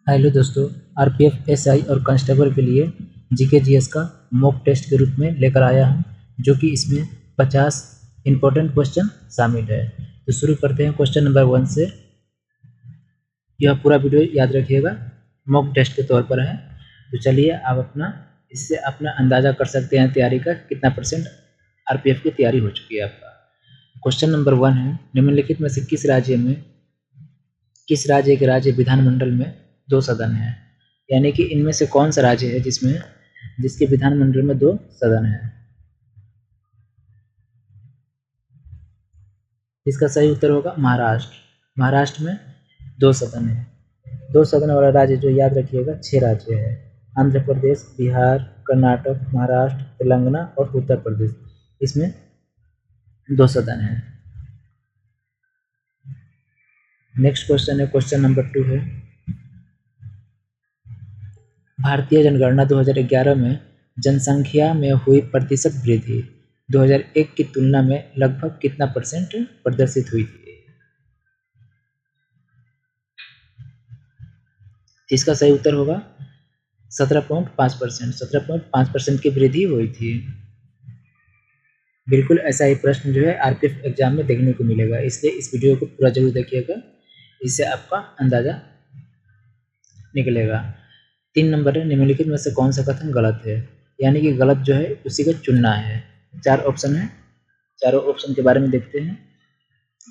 Hello दोस्तों, RPF SI और constable के लिए जीके जीएस का मॉक टेस्ट के रूप में लेकर आया हूं, जो कि इसमें 50 इम्पोर्टेंट क्वेश्चन शामिल है। तो शुरू करते हैं क्वेश्चन नंबर 1 से। यह पूरा वीडियो याद रखिएगा, मॉक टेस्ट के तौर पर है। तो चलिए आप इससे अपना अंदाज़ा कर सकते हैं तैयारी का कितना % आरपीएफ की तैयारी हो चुकी है आपका। क्वेश्चन नंबर 1 है, निम्नलिखित में से किस राज्य के राज्य विधानमंडल में 2 सदन हैं? यानी कि इनमें से कौन सा राज्य है जिसके विधानमंडल में 2 सदन हैं? इसका सही उत्तर होगा महाराष्ट्र। महाराष्ट्र में 2 सदन हैं। 2 सदन वाला राज्य जो याद रखिएगा 6 राज्य है। आंध्र प्रदेश, बिहार, कर्नाटक, महाराष्ट्र, तेलंगाना और उत्तर प्रदेश, इसमें 2 सदन हैं। नेक्स्ट क्वेश्चन है, क्वेश्चन नंबर 2 है, भारतीय जनगणना 2011 में जनसंख्या में हुई प्रतिशत वृद्धि 2001 की तुलना में लगभग कितना % प्रदर्शित हुई थी? इसका सही उत्तर होगा 17.5%। 17.5% की वृद्धि हुई थी। बिल्कुल ऐसा ही प्रश्न जो है आरपीएफ एग्जाम में देखने को मिलेगा, इसलिए इस वीडियो को पूरा जरूर देखिएगा, इससे आपका अंदाजा निकलेगा। 3 नंबर है, निम्नलिखित में से कौन सा कथन गलत है? यानी कि गलत जो है उसी को चुनना है। 4 ऑप्शन है, चारों ऑप्शन के बारे में देखते हैं।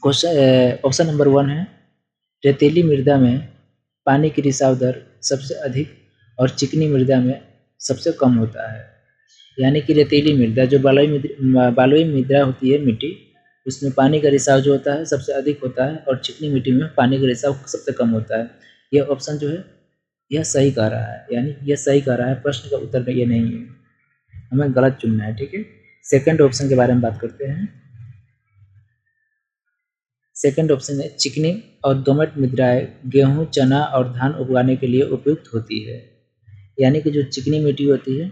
क्वेश्चन ऑप्शन नंबर 1 है, रेतीली मृदा में पानी की रिसाव दर सबसे अधिक और चिकनी मृदा में सबसे कम होता है। यानी कि रेतीली मृदा जो बालुई मृदा होती है मिट्टी, उसमें पानी का रिसाव जो होता है सबसे अधिक होता है और चिकनी मिट्टी में पानी का रिसाव सबसे कम होता है। यह ऑप्शन जो है यह सही कह रहा है, यानी यह सही कह रहा है, प्रश्न का उत्तर में ये नहीं है, हमें गलत चुनना है। ठीक है, सेकंड ऑप्शन के बारे में बात करते हैं। सेकंड ऑप्शन है, चिकनी और दोमट मृदाएं गेहूं, चना और धान उगाने के लिए उपयुक्त होती है। यानी कि जो चिकनी मिट्टी होती है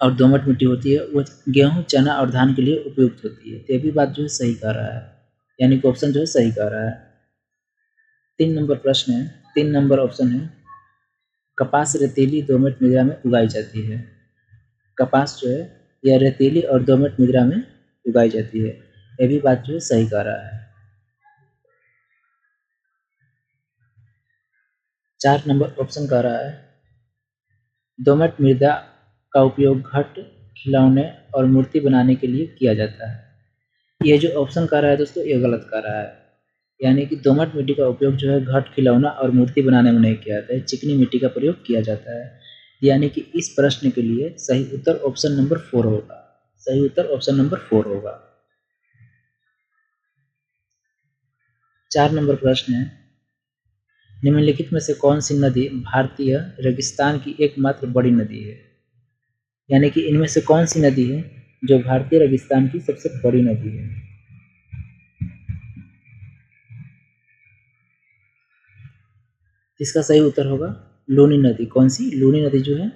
और दोमट मिट्टी होती है वो गेहूं, चना और धान के लिए उपयुक्त होती है। तो ये भी बात जो है सही कह रहा है, यानी कि ऑप्शन जो है सही कह रहा है। 3 नंबर प्रश्न है, 3 नंबर ऑप्शन है, कपास रेतीली दोमट मृदा में उगाई जाती है। कपास जो है यह रेतीली और दोमट मृदा में उगाई जाती है। ये भी बात जो है सही कह रहा है। 4 नंबर ऑप्शन कह रहा है, दोमट मृदा का उपयोग घट, खिलौने और मूर्ति बनाने के लिए किया जाता है। ये जो ऑप्शन कह रहा है दोस्तों ये गलत कह रहा है, यानी कि दोमट मिट्टी का उपयोग जो है घट, खिलौना और मूर्ति बनाने में नहीं किया जाता है, चिकनी मिट्टी का प्रयोग किया जाता है। यानी कि इस प्रश्न के लिए सही उत्तर ऑप्शन नंबर 4 होगा। सही उत्तर ऑप्शन नंबर 4 होगा। 4 नंबर प्रश्न है, निम्नलिखित में से कौन सी नदी भारतीय रेगिस्तान की एकमात्र बड़ी नदी है? यानी कि इनमें से कौन सी नदी है जो भारतीय रेगिस्तान की सबसे बड़ी नदी है? इसका सही उत्तर होगा लूनी नदी। कौन सी? लूनी नदी जो है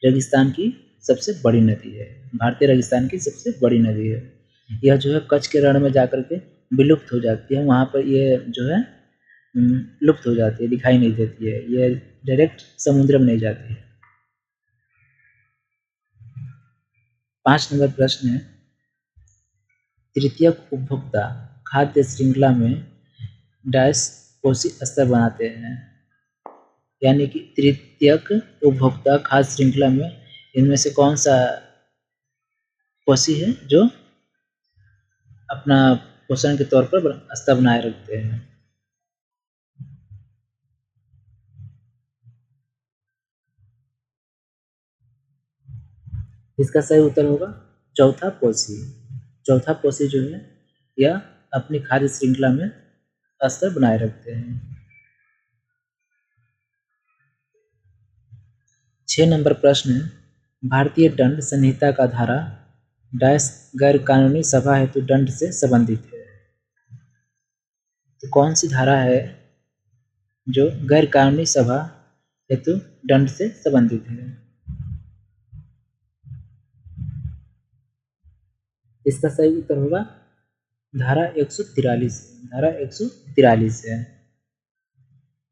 रेगिस्तान की सबसे बड़ी नदी है, भारतीय रेगिस्तान की सबसे बड़ी नदी है। यह जो है कच्छ के रण में जाकर के विलुप्त हो जाती है, वहाँ पर ये जो है लुप्त हो जाती है, दिखाई नहीं देती है, ये डायरेक्ट समुद्र में नहीं जाती है। 5 नंबर प्रश्न है, तृतीयक उपभोक्ता खाद्य श्रृंखला में डैश कोशी स्तर बनाते हैं। यानी कि तृतीयक उपभोक्ता खाद्य श्रृंखला में इनमें से कौन सा कोशी है जो अपना पोषण के तौर पर स्तर बनाए रखते हैं? इसका सही उत्तर होगा चौथा कोशी। चौथा कोशी जो है यह अपनी खाद्य श्रृंखला में स्तर बनाए रखते हैं। 6 नंबर प्रश्न है, भारतीय दंड संहिता का धारा डैश गैर कानूनी सभा हेतु दंड से संबंधित है। तो कौन सी धारा है जो गैर कानूनी सभा हेतु दंड से संबंधित है? इसका सही उत्तर होगा धारा 143। धारा 143 है।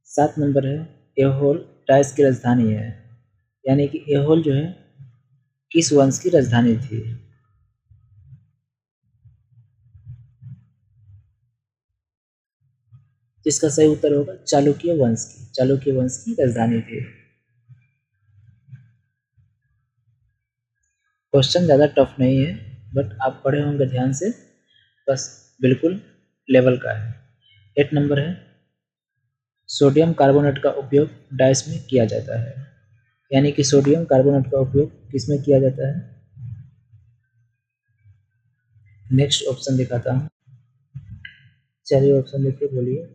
7 नंबर है, एहोल डाइस की राजधानी है, यानी कि एहोल जो है किस वंश की राजधानी थी? जिसका सही उत्तर होगा चालुक्य वंश की, चालुक्य वंश की राजधानी थी। क्वेश्चन ज़्यादा टफ नहीं है, बट आप पढ़े होंगे ध्यान से, बस बिल्कुल लेवल का है। 8 नंबर है, सोडियम कार्बोनेट का उपयोग डाइस में किया जाता है, यानी कि सोडियम कार्बोनेट का उपयोग किस में किया जाता है? नेक्स्ट ऑप्शन दिखाता हूँ, चलिए ऑप्शन देखिए, बोलिए।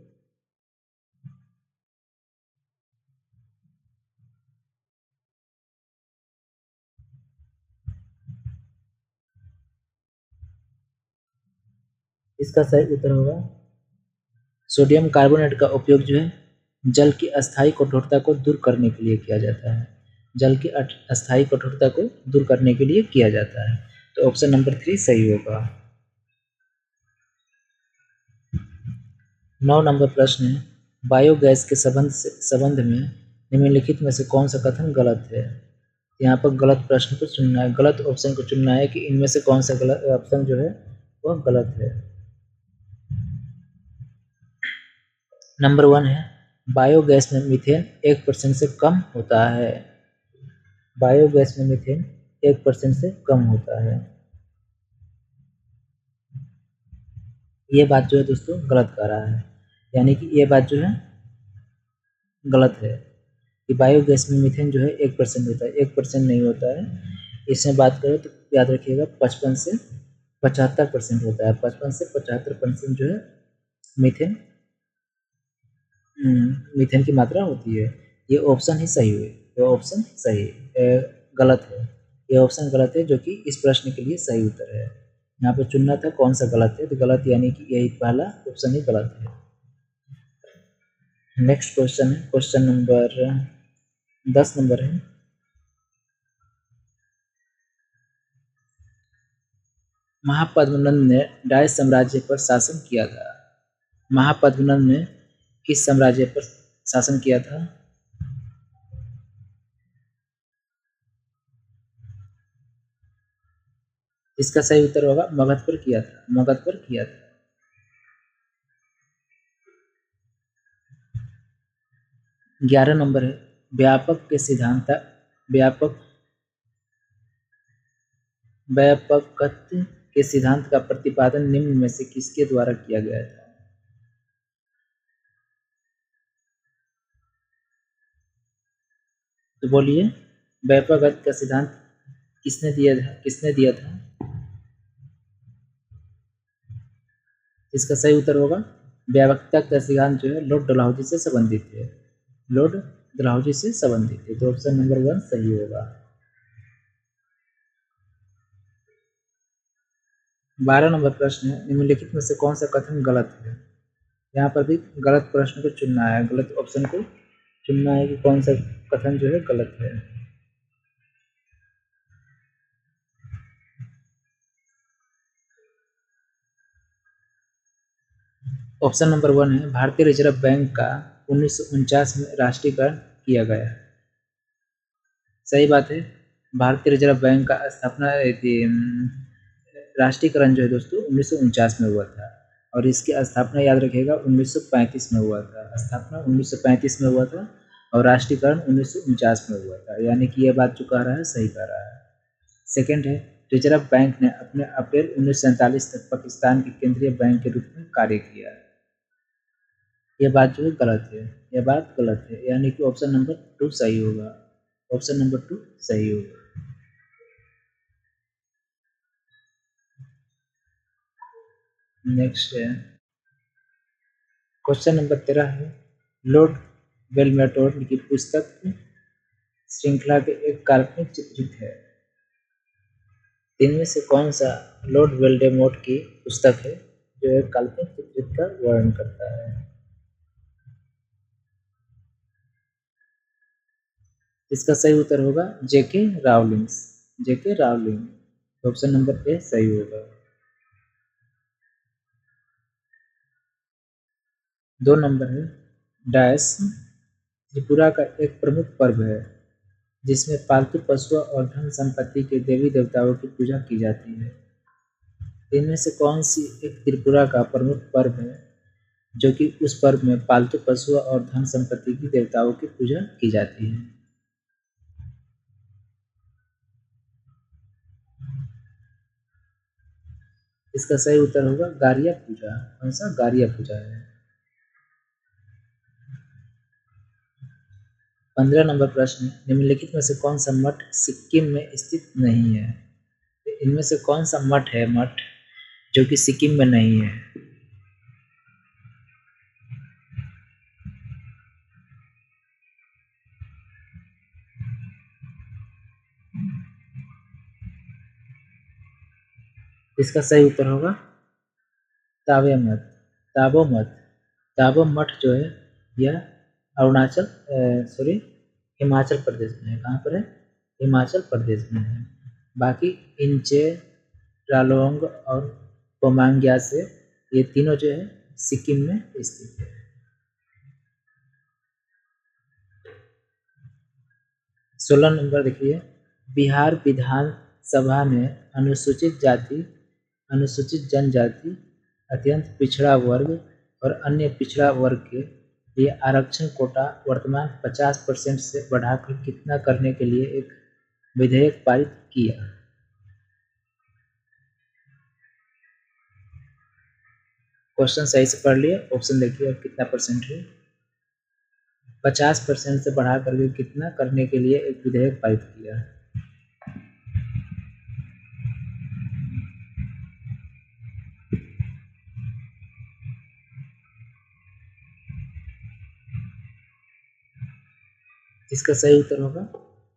इसका सही उत्तर होगा सोडियम कार्बोनेट का उपयोग जो है जल की अस्थायी कठोरता को दूर करने के लिए किया जाता है, जल की अस्थायी कठोरता को दूर करने के लिए किया जाता है। तो ऑप्शन नंबर 3 सही होगा। 9 नंबर प्रश्न है, बायोगैस के संबंध में निम्नलिखित में से कौन सा कथन गलत है? यहाँ पर गलत प्रश्न को चुनना है, गलत ऑप्शन को चुनना है कि इनमें से कौन सा गलत ऑप्शन जो है वह गलत है। नंबर 1 है, बायोगैस में मीथेन 1% से कम होता है, बायोगैस में मीथेन 1% से कम होता है। ये बात जो है दोस्तों गलत कह रहा है, यानी कि ये बात जो है गलत है कि बायोगैस में मीथेन जो है 1% होता है, 1% नहीं होता है। इसमें बात करें तो याद रखिएगा 55 से 75% होता है, 55 से 75% जो है मीथेन मीथेन की मात्रा होती है। ये ऑप्शन ही सही हुए, ये ऑप्शन सही गलत है, ये ऑप्शन गलत है जो कि इस प्रश्न के लिए सही उत्तर है। यहाँ पे चुनना था कौन सा गलत है, तो गलत यानी कि यही पहला ऑप्शन ही गलत है। नेक्स्ट क्वेश्चन है, क्वेश्चन नंबर 10 नंबर है, महापद्मनंद ने डायस साम्राज्य पर शासन किया था, महापद्मनंद ने किस साम्राज्य पर शासन किया था? इसका सही उत्तर होगा मगध पर किया था, मगध पर किया था। 11 नंबर है, व्यापक के सिद्धांत व्यापक व्यापकत्व के सिद्धांत का प्रतिपादन निम्न में से किसके द्वारा किया गया था? तो बोलिए, व्यापकत्व का सिद्धांत किसने दिया था, किसने दिया था? इसका सही उत्तर होगा व्यापकता का सिद्धांत जो है लॉर्ड डलहौजी से संबंधित है, लॉर्ड डलहौजी से संबंधित है। तो ऑप्शन नंबर 1 सही होगा। 12 नंबर प्रश्न है, निम्नलिखित में से कौन सा कथन गलत है? यहाँ पर भी गलत प्रश्न को चुनना है, गलत ऑप्शन को चुनना है कि कौन सा कथन जो है गलत है। ऑप्शन नंबर 1 है, भारतीय रिजर्व बैंक का 1949 में राष्ट्रीयकरण किया गया। सही बात है, भारतीय रिजर्व बैंक का स्थापना राष्ट्रीयकरण जो है दोस्तों 1949 में हुआ था, और इसकी स्थापना याद रखिएगा 1935 में हुआ था, स्थापना 1935 में हुआ था और राष्ट्रीयकरण 1949 में हुआ था, यानी कि यह बात जो कह रहा है सही कह रहा है। सेकंड है, रिजर्व बैंक ने अपने अप्रैल 1947 तक पाकिस्तान के केंद्रीय बैंक के रूप में कार्य किया। यह बात जो है गलत है, यह बात गलत है, यानी कि ऑप्शन नंबर 2 सही होगा, ऑप्शन नंबर 2 सही होगा। नेक्स्ट है, क्वेश्चन नंबर 13 है, लॉर्ड वेलमेटोर की पुस्तक श्रृंखला के एक काल्पनिक चित्रित है, इनमें से कौन सा लॉर्ड वेल्डेमोट की पुस्तक है जो एक काल्पनिक चित्रित का वर्णन करता है? इसका सही उत्तर होगा J K Rowling, J K Rowling. Option number A सही होगा। 2 नंबर है, डैश त्रिपुरा का एक प्रमुख पर्व है जिसमें पालतू पशुओं और धन संपत्ति के देवी देवताओं की पूजा की जाती है। इनमें से कौन सी एक त्रिपुरा का प्रमुख पर्व है जो कि उस पर्व में पालतू पशुओं और धन संपत्ति की देवताओं की पूजा की जाती है? इसका सही उत्तर होगा गारिया पूजा। कौन सा? गारिया पूजा है। 15 नंबर प्रश्न, निम्नलिखित में से कौन सा मठ सिक्किम में स्थित नहीं है? इनमें से कौन सा मठ है, मठ जो कि सिक्किम में नहीं है? इसका सही उत्तर होगा ताबे मठ। ताबो मठ। ताबो मठ जो है यह अरुणाचल सॉरी हिमाचल प्रदेश में है। कहाँ पर है? हिमाचल प्रदेश में है। बाकी इंचे, रालोंग और पोमांग्या से ये तीनों जो है सिक्किम में स्थित है। 16 नंबर देखिए, बिहार विधान सभा ने अनुसूचित जाति, अनुसूचित जनजाति, अत्यंत पिछड़ा वर्ग और अन्य पिछड़ा वर्ग के लिए आरक्षण कोटा वर्तमान 50% से बढ़ाकर कितना करने के लिए एक विधेयक पारित किया? क्वेश्चन सही से पढ़ लिए, ऑप्शन देखिए अब कितना परसेंट है। 50% से बढ़ा करके कितना करने के लिए एक विधेयक पारित किया? इसका सही उत्तर होगा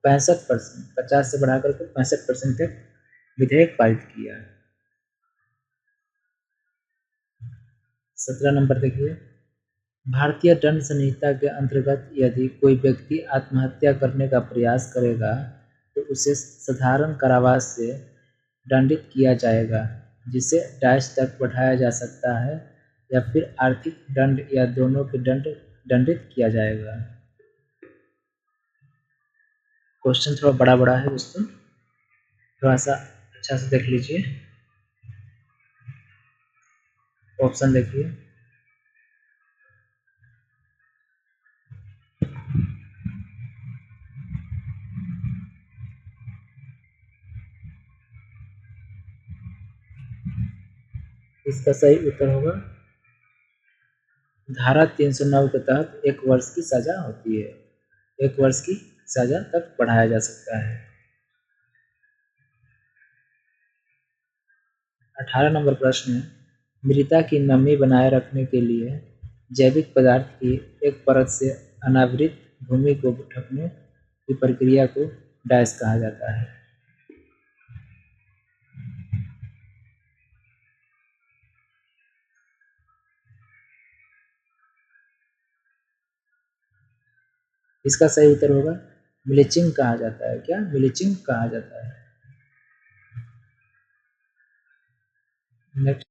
65%। 50 से बढ़ा करके 65% तक विधेयक पारित किया। 17 नंबर देखिए, भारतीय दंड संहिता के अंतर्गत यदि कोई व्यक्ति आत्महत्या करने का प्रयास करेगा तो उसे साधारण कारावास से दंडित किया जाएगा, जिसे डैश तक बढ़ाया जा सकता है, या फिर आर्थिक दंड या दोनों के दंडित किया जाएगा। क्वेश्चन थोड़ा बड़ा बड़ा है दोस्तों, थोड़ा सा अच्छा से देख लीजिए। ऑप्शन देखिए, इसका सही उत्तर होगा धारा 309 के तहत 1 वर्ष की सजा होती है। 1 वर्ष की सजा तक बढ़ाया जा सकता है। 18 नंबर प्रश्न है, मृदा की नमी बनाए रखने के लिए जैविक पदार्थ की एक परत से अनावृत भूमि को ढकने की प्रक्रिया को डैश कहा जाता है? इसका सही उत्तर होगा मिलिचिंग कहा जाता है। क्या? मिलिचिंग कहा जाता है। नेक्स्ट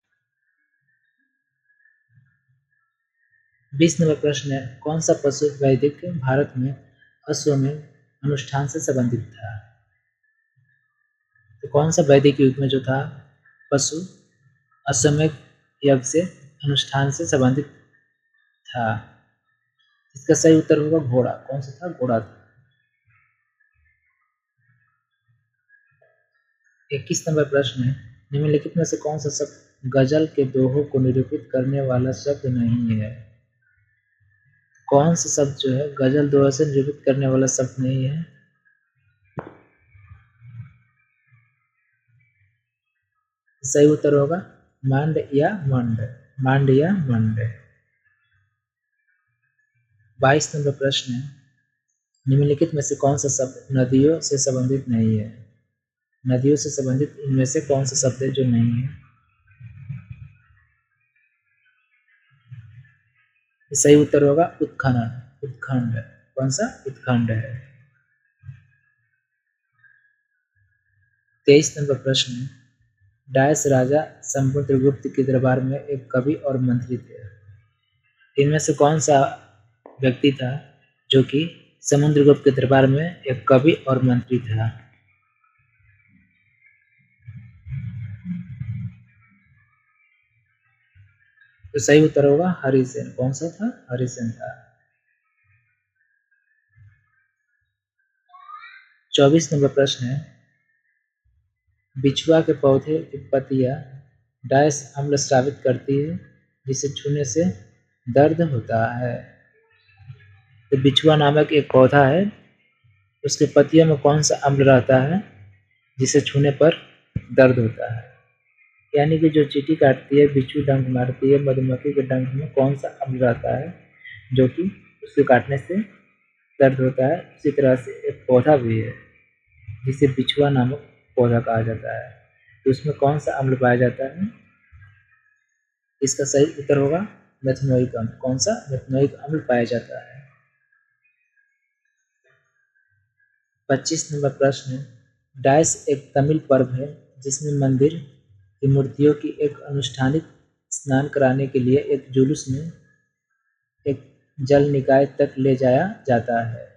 20 नंबर प्रश्न है, कौन सा पशु वैदिक भारत में अश्वमेध अनुष्ठान से संबंधित था? तो कौन सा वैदिक युग में जो था पशु अश्वमेध यज्ञ से अनुष्ठान से संबंधित था? इसका सही उत्तर होगा घोड़ा। कौन सा था? घोड़ा था। 21 नंबर प्रश्न है, निम्नलिखित में से कौन सा शब्द गजल के दोहों को निरूपित करने वाला शब्द नहीं है? कौन सा शब्द जो है गजल दोहा से निरूपित करने वाला शब्द नहीं है? सही उत्तर होगा मांड या मंड। मांड या मंड। 22 नंबर प्रश्न है, निम्नलिखित में से कौन सा शब्द नदियों से संबंधित नहीं है? नदियों से संबंधित इनमें से कौन सा शब्द है जो नहीं है? सही उत्तर होगा उत्खनन। उत्खंड। कौन सा? उत्खंड है। 23 नंबर प्रश्न है, डायस राजा समुद्रगुप्त के दरबार में एक कवि और मंत्री थे। इनमें से कौन सा व्यक्ति था जो कि समुद्रगुप्त के दरबार में एक कवि और मंत्री था। तो सही उत्तर होगा हरिसेन। कौन सा था? हरिसेन था। 24 नंबर प्रश्न है, बिछुआ के पौधे की पत्तियां डैश अम्ल स्रावित करती है जिसे छूने से दर्द होता है। तो बिछुआ नामक एक पौधा है, उसके पत्तियों में कौन सा अम्ल रहता है जिसे छूने पर दर्द होता है? यानी कि जो चींटी काटती है, बिच्छू डंक मारती है, मधुमक्खी के डंक में कौन सा अम्ल रहता है जो कि उसके काटने से दर्द होता है? इसी तरह से एक पौधा भी है जिसे बिछुआ नामक पौधा कहा जाता है, तो उसमें कौन सा अम्ल पाया जाता है? इसका सही उत्तर होगा मेथनोइक अम्ल। कौन सा? मेथनोइक अम्ल पाया जाता है। 25 नंबर प्रश्न, डायस एक तमिल पर्व है जिसमें मंदिर की मूर्तियों की एक अनुष्ठानिक स्नान कराने के लिए एक जुलूस में एक जल निकाय तक ले जाया जाता है।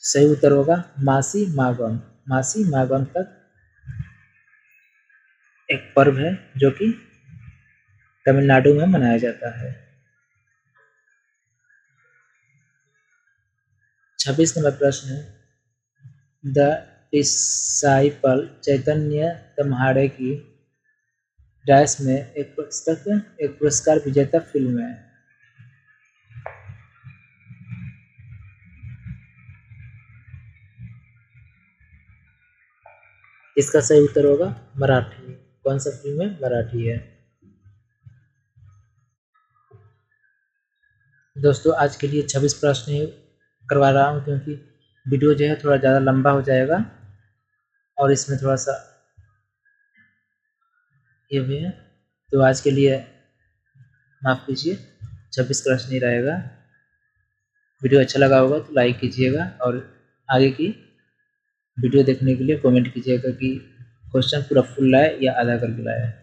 सही उत्तर होगा मासी मागम। मासी मागम तक एक पर्व है जो कि तमिलनाडु में मनाया जाता है। 26 नंबर प्रश्न है, द डिसाइपल चैतन्य तम्हाड़े की डैश में एक पुरस्कार विजेता फिल्म है। इसका सही उत्तर होगा मराठी। कौन सा फिल्म है? मराठी है। दोस्तों आज के लिए 26 प्रश्न ही करवा रहा हूँ क्योंकि वीडियो जो है थोड़ा ज़्यादा लंबा हो जाएगा और इसमें थोड़ा सा ये भी है, तो आज के लिए माफ़ कीजिए, 26 प्रश्न ही रहेगा। वीडियो अच्छा लगा होगा तो लाइक कीजिएगा और आगे की वीडियो देखने के लिए कमेंट कीजिएगा कि क्वेश्चन पूरा फुल लाए या आधा करके लाए।